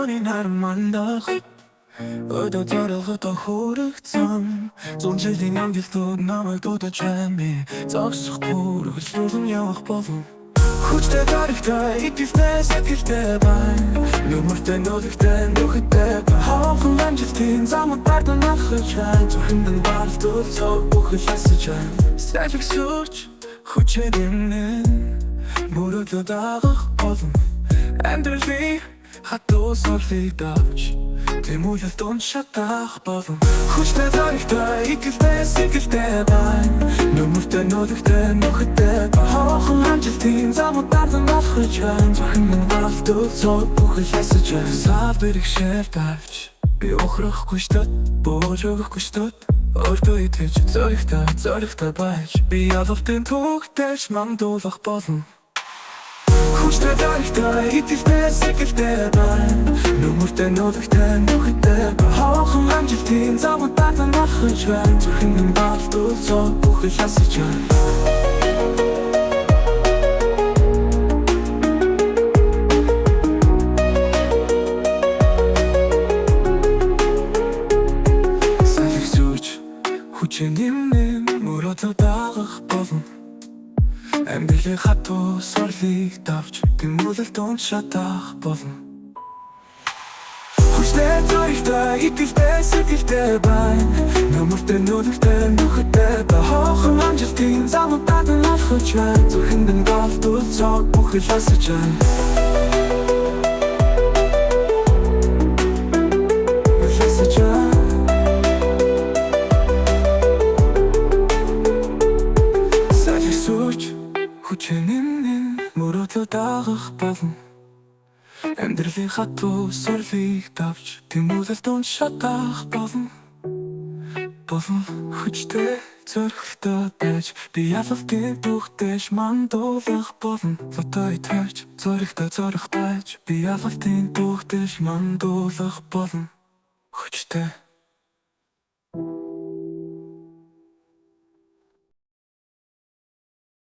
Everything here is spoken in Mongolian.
Таны нармандах Өдөө зорилготой хүрэгцэн Зүүн жилийн амжилтууд намайг дуудаж байна. Зогсох хүргэлцүүлэн явах болон Хүчтэй тарихтай, итгэлтэй сэтгэлтэй байна. Нүмертэй нөлөгтэй нүхэдтэй Хоохон амжилтын замууд бардан алхаж байна. Зүрхэнд нь бардуул цог бүхэл асаж байна. Сайжиг сүрч хүчээр юмнэн Мөрөдлөө дагах болон Амьдралын хатуу сорлыг давж Тэмүүлэл дунд шатах болон Хүчтэй тарихтай, итгэлтэй сэтгэлтэй байна. Нүмертэй нөлөгтэй нүхэдтэй Хоохон амжилтын замууд бардан алхаж байна. Зүрхэнд нь бардуул цог бүхэл асаж байна. Саад бэрхшээл тавьж би ухрахгүй штат Бууж өгөхгүй штат Өөртөө итгэж зоригтой байж Би ялалтын түүхтэйч мандуулах болон Хүчтэй тарихтай, итгэлтэй сэтгэлтэй байна. Нүмертэй нөлөгтэй нүхэдтэй Хоохон амжилтын замууд бардан алхаж байна. Зүрхэнд нь бардуул цог бүхэл асаж байна. Хүчин нэмнэн мөрөдлөө дагах болон Амьдралын хатуу сорлыг давж Тэмүүлэл дунд шатах болон Хүчтэй тарихтай, итгэлтэй сэтгэлтэй байна. Нүмертэй нөлөгтэй нүхэдтэй Хоохон амжилтын замууд бардан алхаж байна. Зүрхэнд нь бардуул цог бүхэл асаж байна. Хүчин нэмнэн мөрөдлөө дагах болон Амьдралын хатуу сорлыг давж Тэмүүлэл дунд шатах болон Хүчтэй зоригтой байж Би ялалтын түүхтэйч мандуулах болон Лотой итгэж зоригтой байж Би ялалтын түүхтэйч мандуулах болон Хүчтэй